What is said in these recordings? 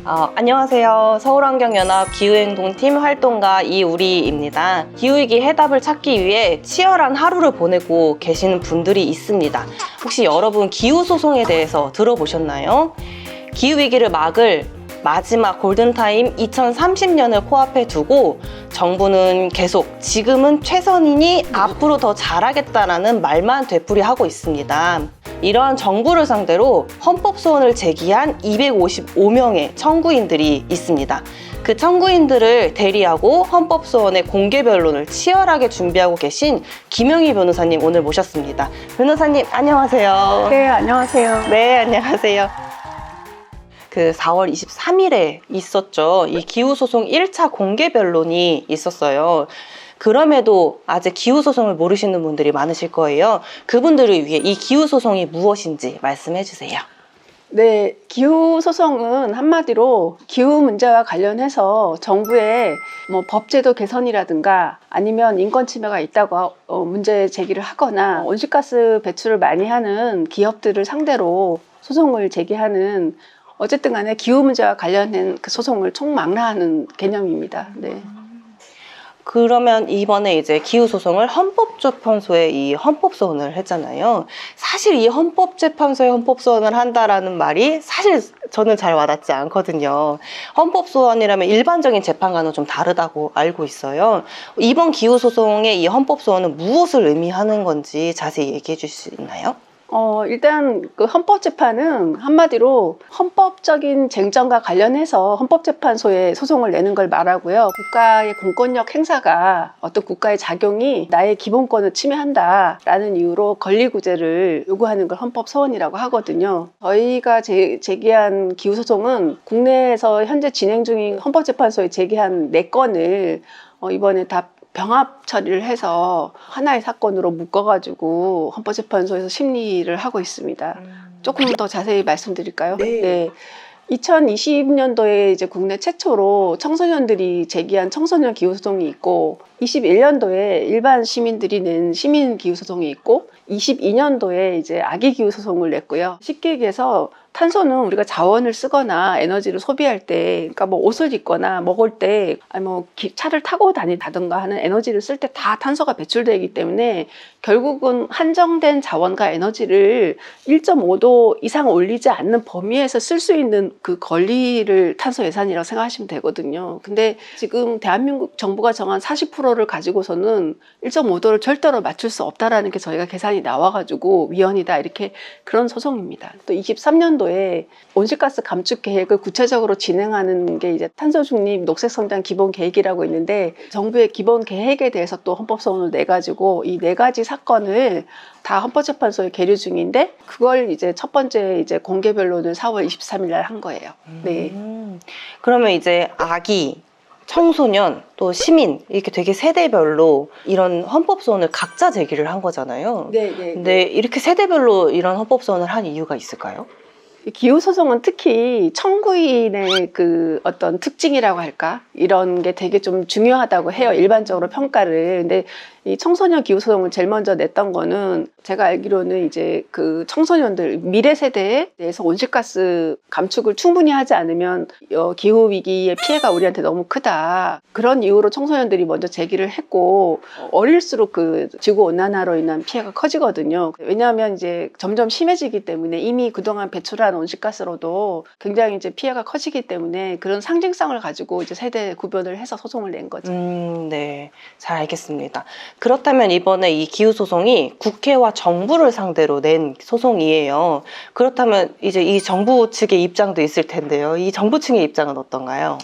안녕하세요. 서울환경연합 기후행동팀 활동가 이우리입니다. 기후위기 해답을 찾기 위해 치열한 하루를 보내고 계시는 분들이 있습니다. 혹시 여러분 기후소송에 대해서 들어보셨나요? 기후위기를 막을 마지막 골든타임 2030년을 코앞에 두고 정부는 계속 지금은 최선이니 앞으로 더 잘하겠다라는 말만 되풀이하고 있습니다. 이러한 정부를 상대로 헌법소원을 제기한 255명의 청구인들이 있습니다. 그 청구인들을 대리하고 헌법소원의 공개 변론을 치열하게 준비하고 계신 김영희 변호사님 오늘 모셨습니다. 변호사님 안녕하세요. 네, 안녕하세요. 네, 안녕하세요. 그 4월 23일에 있었죠. 이 기후소송 1차 공개 변론이 있었어요. 그럼에도 아직 기후소송을 모르시는 분들이 많으실 거예요. 그분들을 위해 이 기후소송이 무엇인지 말씀해 주세요. 네, 기후소송은 한마디로 기후 문제와 관련해서 정부에 법제도 개선이라든가 아니면 인권 침해가 있다고 문제 제기를 하거나 온실가스 배출을 많이 하는 기업들을 상대로 소송을 제기하는 어쨌든 간에 기후 문제와 관련된 그 소송을 총망라하는 개념입니다. 네. 그러면 이번에 이제 기후소송을 헌법재판소에 이 헌법소원을 했잖아요. 사실 이 헌법재판소에 헌법소원을 한다라는 말이 사실 저는 잘 와닿지 않거든요. 헌법소원이라면 일반적인 재판과는 좀 다르다고 알고 있어요. 이번 기후소송의 이 헌법소원은 무엇을 의미하는 건지 자세히 얘기해 주실 수 있나요? 일단 그 헌법재판은 한마디로 헌법적인 쟁점과 관련해서 헌법재판소에 소송을 내는 걸 말하고요. 국가의 공권력 행사가 어떤 국가의 작용이 나의 기본권을 침해한다라는 이유로 권리구제를 요구하는 걸 헌법소원이라고 하거든요. 저희가 제기한 기후소송은 국내에서 현재 진행 중인 헌법재판소에 제기한 4건을 이번에 다 병합 처리를 해서 하나의 사건으로 묶어가지고 헌법재판소에서 심리를 하고 있습니다. 조금 더 자세히 말씀드릴까요? 네. 2020년도에 이제 국내 최초로 청소년들이 제기한 청소년 기후소송이 있고 21년도에 일반 시민들이 낸 시민 기후소송이 있고 22년도에 이제 아기 기후소송을 냈고요. 쉽게 얘기해서 탄소는 우리가 자원을 쓰거나 에너지를 소비할 때, 그러니까 뭐 옷을 입거나 먹을 때, 아니 뭐 차를 타고 다니다든가 하는 에너지를 쓸 때 다 탄소가 배출되기 때문에 결국은 한정된 자원과 에너지를 1.5도 이상 올리지 않는 범위에서 쓸 수 있는 그 권리를 탄소 예산이라고 생각하시면 되거든요. 근데 지금 대한민국 정부가 정한 40%를 가지고서는 1.5도를 절대로 맞출 수 없다라는 게 저희가 계산이 나와가지고 위헌이다 이렇게 그런 소송입니다. 또 23년도에 온실가스 감축 계획을 구체적으로 진행하는 게 이제 탄소 중립 녹색 성장 기본 계획이라고 있는데 정부의 기본 계획에 대해서 또 헌법소원을 내가지고 이 4가지 사건을 다 헌법재판소에 계류 중인데 그걸 이제 첫 번째 이제 공개 변론을 4월 23일 날 한 거예요. 네. 그러면 이제 아기, 청소년, 또 시민 이렇게 되게 세대별로 이런 헌법소원을 각자 제기를 한 거잖아요. 네. 근데 이렇게 세대별로 이런 헌법소원을 한 이유가 있을까요? 기후소송은 특히 청구인의 그 어떤 특징이라고 할까? 이런 게 되게 좀 중요하다고 해요. 일반적으로 평가를. 근데 이 청소년 기후소송을 제일 먼저 냈던 거는 제가 알기로는 이제 그 청소년들, 미래 세대에 대해서 온실가스 감축을 충분히 하지 않으면 기후위기의 피해가 우리한테 너무 크다. 그런 이유로 청소년들이 먼저 제기를 했고, 어릴수록 그 지구온난화로 인한 피해가 커지거든요. 왜냐하면 이제 점점 심해지기 때문에 이미 그동안 배출한 온실가스로도 굉장히 이제 피해가 커지기 때문에 그런 상징성을 가지고 이제 세대 구별을 해서 소송을 낸 거죠. 네. 잘 알겠습니다. 그렇다면 이번에 이 기후소송이 국회와 정부를 상대로 낸 소송이에요. 그렇다면 이제 이 정부 측의 입장도 있을 텐데요. 이 정부 측의 입장은 어떤가요?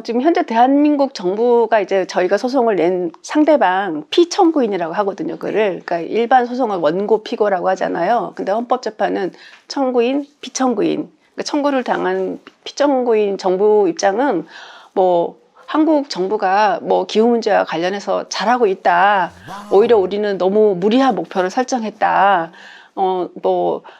지금 현재 대한민국 정부가 이제 저희가 소송을 낸 상대방 피청구인이라고 하거든요. 그러니까 일반 소송은 원고 피고라고 하잖아요. 근데 헌법재판은 청구인, 피청구인. 그러니까 청구를 당한 피청구인 정부 입장은 한국 정부가 기후 문제와 관련해서 잘하고 있다. 오히려 우리는 너무 무리한 목표를 설정했다.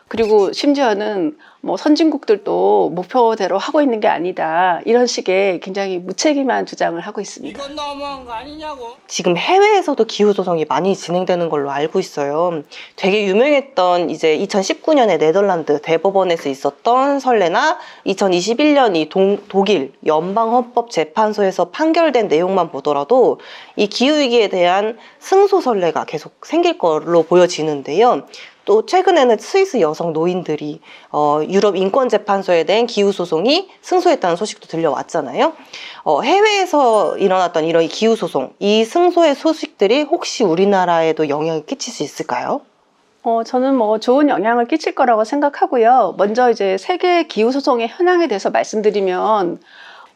그리고 심지어는 뭐 선진국들도 목표대로 하고 있는 게 아니다. 이런 식의 굉장히 무책임한 주장을 하고 있습니다. 이건 너무한 거 아니냐고. 지금 해외에서도 기후소송이 많이 진행되는 걸로 알고 있어요. 되게 유명했던 이제 2019년에 네덜란드 대법원에서 있었던 선례나 2021년 이 독일 연방헌법재판소에서 판결된 내용만 보더라도 이 기후위기에 대한 승소 선례가 계속 생길 걸로 보여지는데요. 또 최근에는 스위스 여성 노인들이 유럽 인권재판소에 대한 기후소송이 승소했다는 소식도 들려왔잖아요. 해외에서 일어났던 이런 기후소송, 이 승소의 소식들이 혹시 우리나라에도 영향을 끼칠 수 있을까요? 저는 뭐 좋은 영향을 끼칠 거라고 생각하고요. 먼저 이제 세계 기후소송의 현황에 대해서 말씀드리면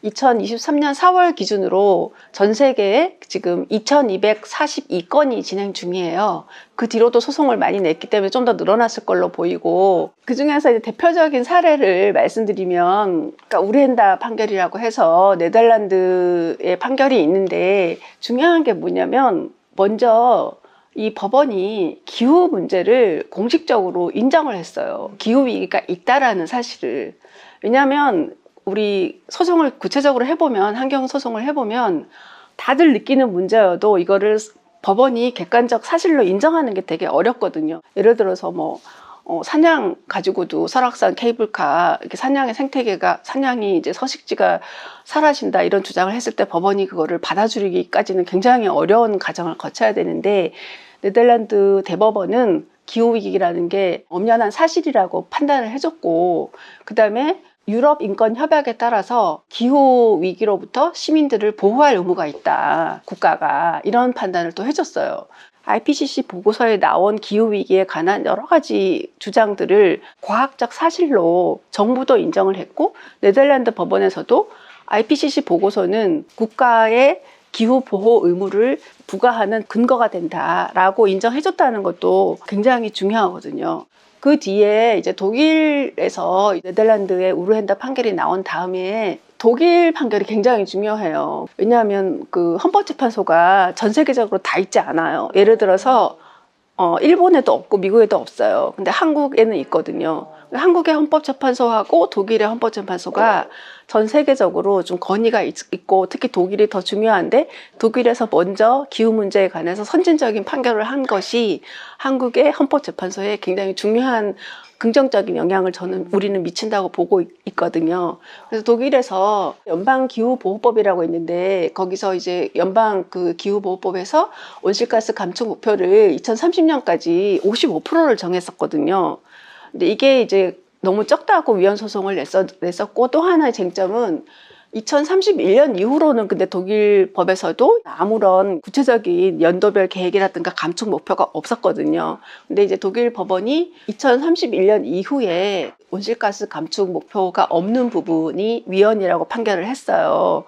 2023년 4월 기준으로 전 세계에 지금 2242건이 진행 중이에요. 그 뒤로도 소송을 많이 냈기 때문에 좀 더 늘어났을 걸로 보이고, 그 중에서 이제 대표적인 사례를 말씀드리면, 그러니까 우르헨다 판결이라고 해서 네덜란드의 판결이 있는데, 중요한 게 뭐냐면 먼저 이 법원이 기후 문제를 공식적으로 인정을 했어요. 기후 위기가 있다라는 사실을. 왜냐하면 우리 소송을 구체적으로 해보면, 환경 소송을 해보면 다들 느끼는 문제여도 이거를 법원이 객관적 사실로 인정하는 게 되게 어렵거든요. 예를 들어서 뭐 사냥 가지고도 설악산 케이블카 이렇게 사냥의 생태계가, 사냥이 이제 서식지가 사라진다 이런 주장을 했을 때 법원이 그거를 받아주기까지는 굉장히 어려운 과정을 거쳐야 되는데, 네덜란드 대법원은 기후위기라는 게 엄연한 사실이라고 판단을 해줬고, 그 다음에 유럽 인권 협약에 따라서 기후 위기로부터 시민들을 보호할 의무가 있다, 국가가, 이런 판단을 또 해줬어요. IPCC 보고서에 나온 기후 위기에 관한 여러 가지 주장들을 과학적 사실로 정부도 인정을 했고, 네덜란드 법원에서도 IPCC 보고서는 국가의 기후 보호 의무를 부과하는 근거가 된다라고 인정해줬다는 것도 굉장히 중요하거든요. 그 뒤에 이제 독일에서 네덜란드의 우르헨다 판결이 나온 다음에 독일 판결이 굉장히 중요해요. 왜냐하면 그 헌법재판소가 전 세계적으로 다 있지 않아요. 예를 들어서 일본에도 없고 미국에도 없어요. 근데 한국에는 있거든요. 한국의 헌법재판소하고 독일의 헌법재판소가 전 세계적으로 좀 권위가 있고, 특히 독일이 더 중요한데, 독일에서 먼저 기후 문제에 관해서 선진적인 판결을 한 것이 한국의 헌법재판소에 굉장히 중요한 긍정적인 영향을 우리는 미친다고 보고 있거든요. 그래서 독일에서 연방기후보호법이라고 있는데, 거기서 이제 연방 그 기후보호법에서 온실가스 감축 목표를 2030년까지 55%를 정했었거든요. 근데 이게 이제 너무 적다고 위헌 소송을 냈었고, 또 하나의 쟁점은 2031년 이후로는 근데 독일 법에서도 아무런 구체적인 연도별 계획이라든가 감축 목표가 없었거든요. 근데 이제 독일 법원이 2031년 이후에 온실가스 감축 목표가 없는 부분이 위헌이라고 판결을 했어요.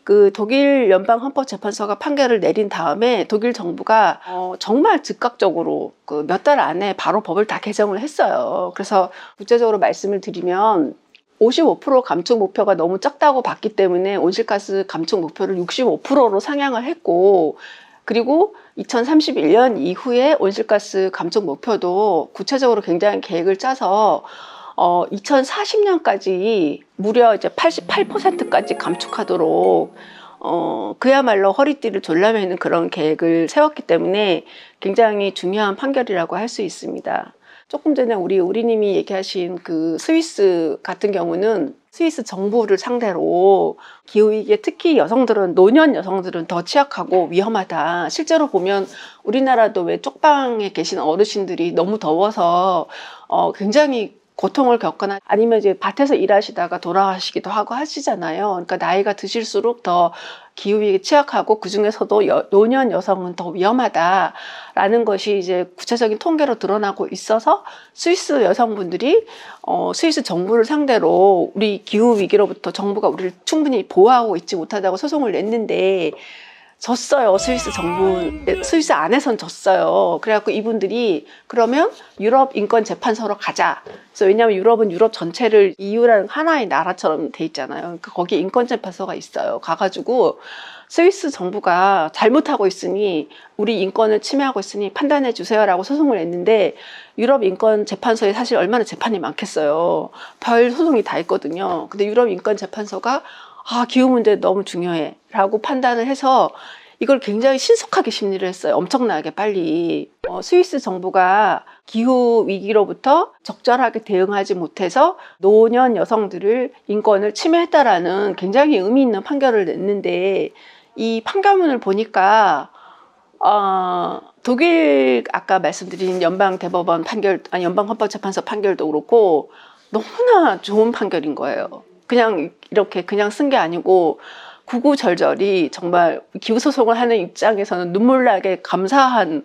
그 독일 연방헌법재판소가 판결을 내린 다음에 독일 정부가 정말 즉각적으로 그 몇 달 안에 바로 법을 다 개정을 했어요. 그래서 구체적으로 말씀을 드리면 55% 감축 목표가 너무 적다고 봤기 때문에 온실가스 감축 목표를 65%로 상향을 했고, 그리고 2031년 이후에 온실가스 감축 목표도 구체적으로 굉장히 계획을 짜서 2040년까지 무려 이제 88%까지 감축하도록 그야말로 허리띠를 졸라매는 그런 계획을 세웠기 때문에 굉장히 중요한 판결이라고 할 수 있습니다. 조금 전에 우리 우리님이 얘기하신 그 스위스 같은 경우는 스위스 정부를 상대로 기후위기에 특히 노년 여성들은 더 취약하고 위험하다. 실제로 보면 우리나라도 왜 쪽방에 계신 어르신들이 너무 더워서 굉장히 고통을 겪거나 아니면 이제 밭에서 일하시다가 돌아가시기도 하고 하시잖아요. 그러니까 나이가 드실수록 더 기후위기에 취약하고 그 중에서도 노년 여성은 더 위험하다라는 것이 이제 구체적인 통계로 드러나고 있어서 스위스 여성분들이 스위스 정부를 상대로 우리 기후위기로부터 정부가 우리를 충분히 보호하고 있지 못하다고 소송을 냈는데 졌어요. 스위스 안에선 졌어요. 그래갖고 이분들이 그러면 유럽 인권재판소로 가자. 그래서 왜냐하면 유럽은 유럽 전체를 EU라는 하나의 나라처럼 돼 있잖아요. 그러니까 거기 인권재판소가 있어요. 가가지고 스위스 정부가 잘못하고 있으니 우리 인권을 침해하고 있으니 판단해 주세요라고 소송을 냈는데 유럽 인권재판소에 사실 얼마나 재판이 많겠어요. 별 소송이 다 있거든요. 근데 유럽 인권재판소가 기후 문제 너무 중요해 라고 판단을 해서 이걸 굉장히 신속하게 심리를 했어요. 엄청나게 빨리. 스위스 정부가 기후 위기로부터 적절하게 대응하지 못해서 노년 여성들을 인권을 침해했다라는 굉장히 의미 있는 판결을 냈는데 이 판결문을 보니까 독일 아까 말씀드린 연방대법원 판결, 연방헌법재판소 판결도 그렇고 너무나 좋은 판결인 거예요. 그냥 이렇게 그냥 쓴 게 아니고 구구절절이 정말 기후소송을 하는 입장에서는 눈물나게 감사한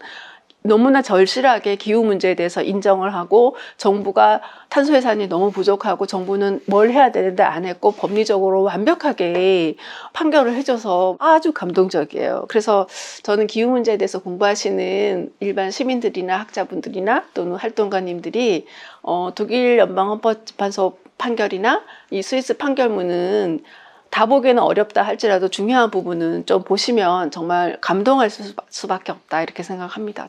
너무나 절실하게 기후 문제에 대해서 인정을 하고 정부가 탄소 해산이 너무 부족하고 정부는 뭘 해야 되는데 안 했고 법리적으로 완벽하게 판결을 해줘서 아주 감동적이에요. 그래서 저는 기후 문제에 대해서 공부하시는 일반 시민들이나 학자분들이나 또는 활동가님들이 독일 연방헌법재판소 판결이나 이 스위스 판결문은 다 보기에는 어렵다 할지라도 중요한 부분은 좀 보시면 정말 감동할 수밖에 없다 이렇게 생각합니다.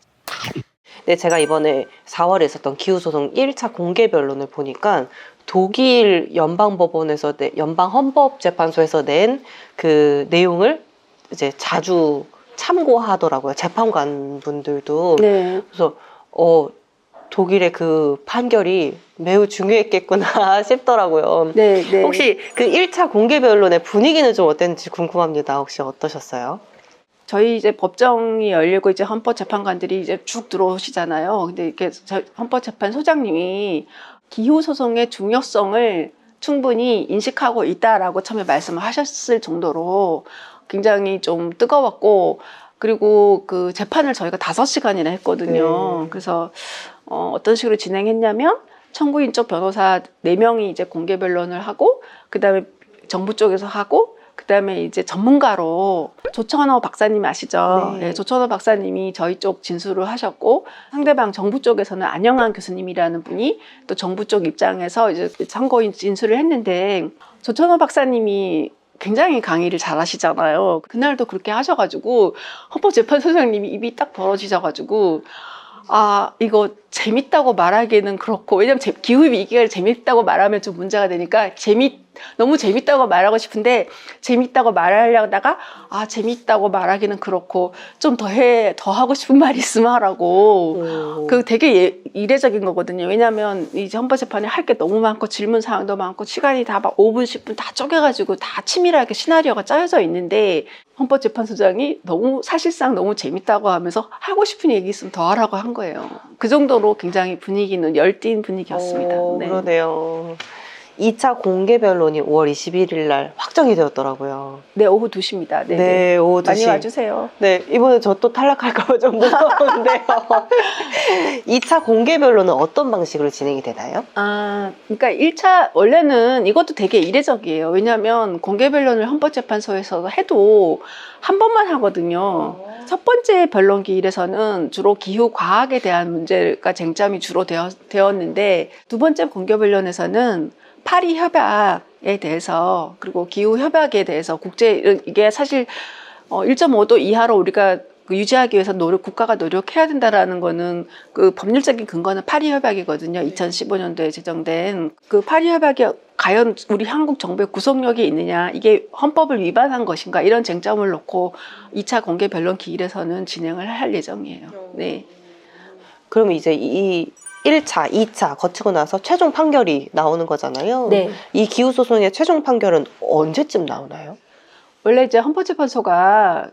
네, 제가 이번에 4월에 있었던 기후소송 1차 공개 변론을 보니까 독일 연방법원에서 연방헌법재판소에서 낸 그 내용을 이제 자주 참고하더라고요. 재판관 분들도. 네. 그래서 독일의 그 판결이 매우 중요했겠구나 싶더라고요. 네, 네. 혹시 그 1차 공개 변론의 분위기는 좀 어땠는지 궁금합니다. 혹시 어떠셨어요? 저희 이제 법정이 열리고 이제 헌법재판관들이 이제 쭉 들어오시잖아요. 근데 이렇게 헌법재판소장님이 기후소송의 중요성을 충분히 인식하고 있다라고 처음에 말씀을 하셨을 정도로 굉장히 좀 뜨거웠고, 그리고 그 재판을 저희가 5시간이나 했거든요. 그래서 어떤 식으로 진행했냐면 청구인 쪽 변호사 4명이 이제 공개 변론을 하고, 그 다음에 정부 쪽에서 하고, 그 다음에 이제 전문가로 조천호 박사님 아시죠? 네. 네, 조천호 박사님이 저희 쪽 진술을 하셨고, 상대방 정부 쪽에서는 안영환 교수님이라는 분이 또 정부 쪽 입장에서 이제 참고인 진술을 했는데, 조천호 박사님이 굉장히 강의를 잘 하시잖아요. 그날도 그렇게 하셔가지고 헌법재판소장님이 입이 딱 벌어지셔가지고 이거 재밌다고 말하기에는 그렇고, 왜냐면 기후위기가 재밌다고 말하면 좀 문제가 되니까 너무 재밌다고 말하고 싶은데 재밌다고 말하려다가 재밌다고 말하기는 그렇고 좀 더 하고 싶은 말 있으면 하라고. 그 되게 이례적인 거거든요. 왜냐하면 이제 헌법재판에 할 게 너무 많고 질문 사항도 많고 시간이 다 막 5분 10분 다 쪼개가지고 다 치밀하게 시나리오가 짜여져 있는데 헌법재판소장이 사실상 너무 재밌다고 하면서 하고 싶은 얘기 있으면 더 하라고 한 거예요. 그 정도로 굉장히 분위기는 열띤 분위기였습니다. 네. 그러네요. 2차 공개 변론이 5월 21일 날 확정이 되었더라고요. 네, 오후 2시입니다. 네, 네, 오후 2시. 많이 와주세요. 네, 이번에 저 또 탈락할까 봐 좀 무서운데요. 2차 공개 변론은 어떤 방식으로 진행이 되나요? 그러니까 1차, 원래는 이것도 되게 이례적이에요. 왜냐하면 공개 변론을 헌법재판소에서 해도 한 번만 하거든요. 첫 번째 변론 기일에서는 주로 기후 과학에 대한 문제가 쟁점이 주로 되었는데, 두 번째 공개 변론에서는 파리 협약에 대해서, 그리고 기후 협약에 대해서 이게 사실 1.5도 이하로 우리가 유지하기 위해서 국가가 노력해야 된다라는 거는 그 법률적인 근거는 파리 협약이거든요. 2015년도에 제정된 그 파리 협약이 과연 우리 한국 정부의 구속력이 있느냐, 이게 헌법을 위반한 것인가, 이런 쟁점을 놓고 2차 공개 변론 기일에서는 진행을 할 예정이에요. 네. 그러면 이제 이 1차, 2차 거치고 나서 최종 판결이 나오는 거잖아요. 네. 이 기후소송의 최종 판결은 언제쯤 나오나요? 원래 이제 헌법재판소가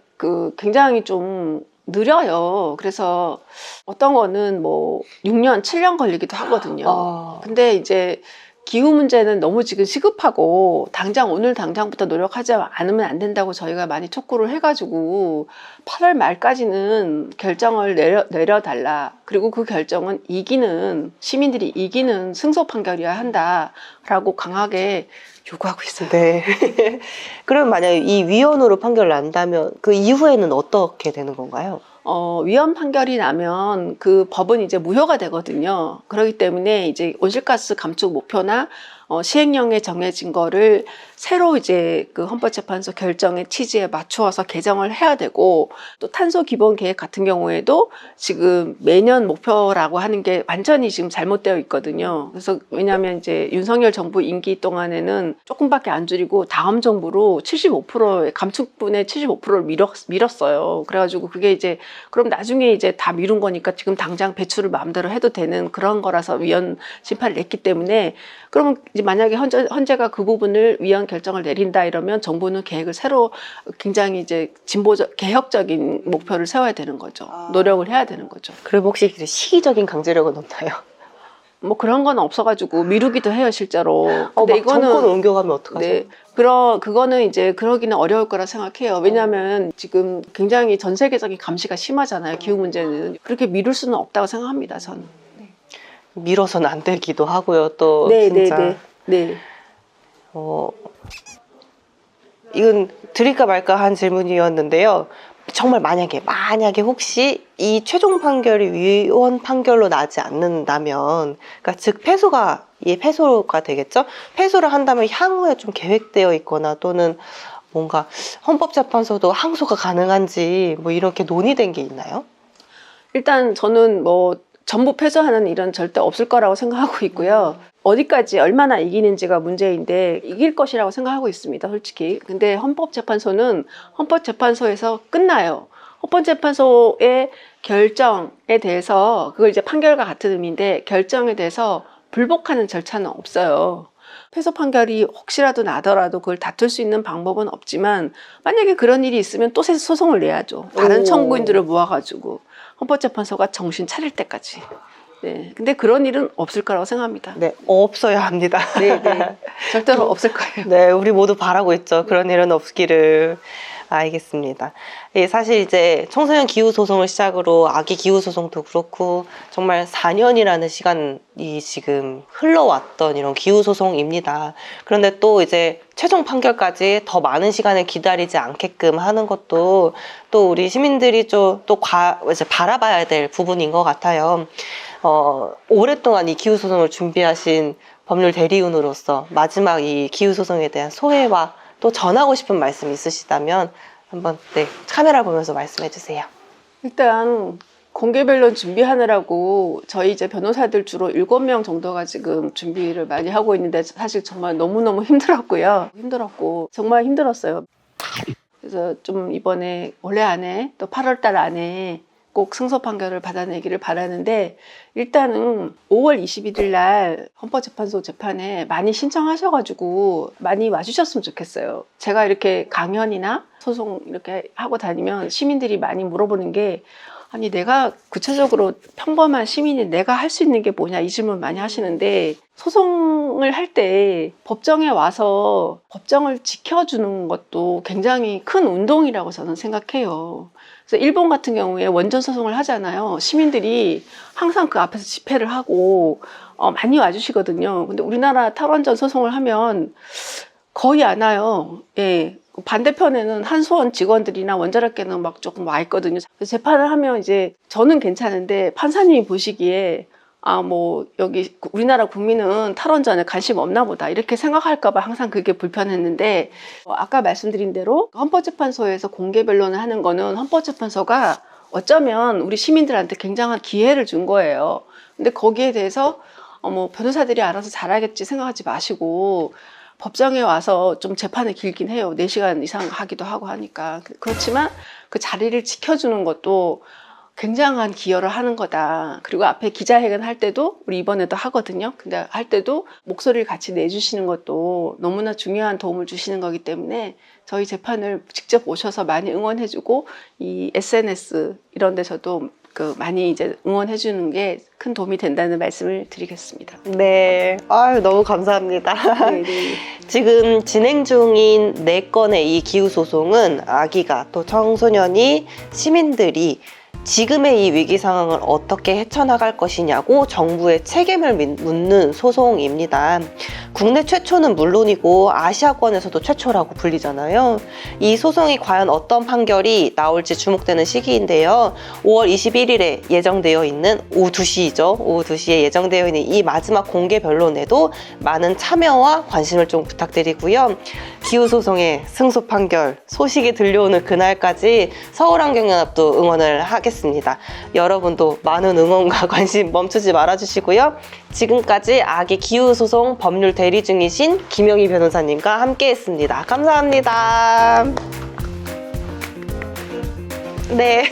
굉장히 좀 느려요. 그래서 어떤 거는 뭐 6년, 7년 걸리기도 하거든요. 근데 이제 기후 문제는 너무 지금 시급하고 오늘 당장부터 노력하지 않으면 안 된다고 저희가 많이 촉구를 해가지고 8월 말까지는 결정을 내려달라. 그리고 그 결정은 시민들이 이기는 승소 판결이어야 한다라고 강하게 요구하고 있어요. 네. 그럼 만약에 이 위헌으로 판결을 난다면 그 이후에는 어떻게 되는 건가요? 위헌 판결이 나면 그 법은 이제 무효가 되거든요. 그렇기 때문에 이제 온실가스 감축 목표나 시행령에 정해진 거를 새로 이제 그 헌법재판소 결정의 취지에 맞추어서 개정을 해야 되고, 또 탄소 기본 계획 같은 경우에도 지금 매년 목표라고 하는 게 완전히 지금 잘못되어 있거든요. 그래서 왜냐하면 이제 윤석열 정부 임기 동안에는 조금밖에 안 줄이고 다음 정부로 75%의 감축분의 75%를 밀었어요. 그래가지고 그게 이제 그럼 나중에 이제 다 미룬 거니까 지금 당장 배출을 마음대로 해도 되는 그런 거라서 위헌 심판을 냈기 때문에, 그러면 이제 만약에 헌재가 그 부분을 위헌 결정을 내린다 이러면 정부는 계획을 새로 굉장히 이제 진보적 개혁적인 목표를 세워야 되는 거죠. 노력을 해야 되는 거죠. 그럼 혹시 시기적인 강제력은 없나요? 뭐 그런 건 없어가지고 미루기도 해요 실제로. 근데 이거는 정권 옮겨가면 어떡하죠? 네, 그거는 이제 그러기는 어려울 거라 생각해요. 왜냐하면 지금 굉장히 전 세계적인 감시가 심하잖아요. 기후 문제는 그렇게 미룰 수는 없다고 생각합니다. 저는. 미뤄서는 안 되기도 하고요. 또 네, 진짜. 네, 네, 네. 이건 드릴까 말까 한 질문이었는데요. 정말 만약에 혹시 이 최종 판결이 위헌 판결로 나지 않는다면, 그러니까 즉 패소가 되겠죠? 패소를 한다면 향후에 좀 계획되어 있거나 또는 뭔가 헌법재판소도 항소가 가능한지 뭐 이렇게 논의된 게 있나요? 일단 저는 뭐 전부 패소하는 일은 절대 없을 거라고 생각하고 있고요. 어디까지 얼마나 이기는지가 문제인데 이길 것이라고 생각하고 있습니다, 솔직히. 근데 헌법재판소는 헌법재판소에서 끝나요. 헌법재판소의 결정에 대해서, 그걸 이제 판결과 같은 의미인데 결정에 대해서 불복하는 절차는 없어요. 패소 판결이 혹시라도 나더라도 그걸 다툴 수 있는 방법은 없지만, 만약에 그런 일이 있으면 또 소송을 내야죠. 다른 청구인들을 모아가지고 헌법재판소가 정신 차릴 때까지. 네, 근데 그런 일은 없을 거라고 생각합니다. 네, 없어야 합니다. 네, 네, 절대로 없을 거예요. 네, 우리 모두 바라고 있죠. 그런 일은 없기를. 알겠습니다. 예, 사실 이제 청소년 기후 소송을 시작으로 아기 기후 소송도 그렇고 정말 4년이라는 시간이 지금 흘러왔던 이런 기후 소송입니다. 그런데 또 이제 최종 판결까지 더 많은 시간을 기다리지 않게끔 하는 것도 또 우리 시민들이 이제 바라봐야 될 부분인 것 같아요. 오랫동안 이 기후 소송을 준비하신 법률 대리인으로서 마지막 이 기후 소송에 대한 소회와 또 전하고 싶은 말씀 있으시다면 한번 카메라 보면서 말씀해 주세요. 일단 공개 변론 준비하느라고 저희 이제 변호사들 주로 7명 정도가 지금 준비를 많이 하고 있는데, 사실 정말 너무너무 힘들었고 정말 힘들었어요. 그래서 좀 이번에 올해 안에 또 8월 달 안에 꼭 승소 판결을 받아내기를 바라는데, 일단은 5월 21일 날 헌법재판소 재판에 많이 신청하셔가지고 많이 와주셨으면 좋겠어요. 제가 이렇게 강연이나 소송 이렇게 하고 다니면 시민들이 많이 물어보는 게, 아니 내가 구체적으로 평범한 시민이 내가 할 수 있는 게 뭐냐, 이 질문 많이 하시는데, 소송을 할 때 법정에 와서 법정을 지켜주는 것도 굉장히 큰 운동이라고 저는 생각해요. 그래서 일본 같은 경우에 원전 소송을 하잖아요. 시민들이 항상 그 앞에서 집회를 하고 많이 와주시거든요. 근데 우리나라 탈원전 소송을 하면 거의 안 와요. 예. 반대편에는 한수원 직원들이나 원자력계는 막 조금 와 있거든요. 재판을 하면 이제 저는 괜찮은데 판사님이 보시기에 뭐 여기 우리나라 국민은 탈원전에 관심 없나 보다 이렇게 생각할까봐 항상 그게 불편했는데, 아까 말씀드린 대로 헌법재판소에서 공개 변론을 하는 거는 헌법재판소가 어쩌면 우리 시민들한테 굉장한 기회를 준 거예요. 근데 거기에 대해서 뭐 변호사들이 알아서 잘하겠지 생각하지 마시고, 법정에 와서 좀 재판이 길긴 해요. 4시간 이상 하기도 하고 하니까. 그렇지만 그 자리를 지켜주는 것도 굉장한 기여를 하는 거다. 그리고 앞에 기자회견 할 때도, 우리 이번에도 하거든요. 근데 할 때도 목소리를 같이 내주시는 것도 너무나 중요한 도움을 주시는 거기 때문에 저희 재판을 직접 오셔서 많이 응원해주고, 이 SNS 이런 데서도 많이 이제 응원해주는 게 큰 도움이 된다는 말씀을 드리겠습니다. 네, 너무 감사합니다. 네, 네. 지금 진행 중인 4건의 이 기후 소송은 아기가 또 청소년이 시민들이 지금의 이 위기 상황을 어떻게 헤쳐나갈 것이냐고 정부의 책임을 묻는 소송입니다. 국내 최초는 물론이고 아시아권에서도 최초라고 불리잖아요. 이 소송이 과연 어떤 판결이 나올지 주목되는 시기인데요. 5월 21일에 예정되어 있는 오후 2시죠. 오후 2시에 예정되어 있는 이 마지막 공개 변론에도 많은 참여와 관심을 좀 부탁드리고요. 기후소송의 승소 판결 소식이 들려오는 그날까지 서울환경연합도 응원을 하겠습니다. 여러분도 많은 응원과 관심 멈추지 말아주시고요. 지금까지 아기 기후소송 법률 대리 중이신 김영희 변호사님과 함께했습니다. 감사합니다. 네.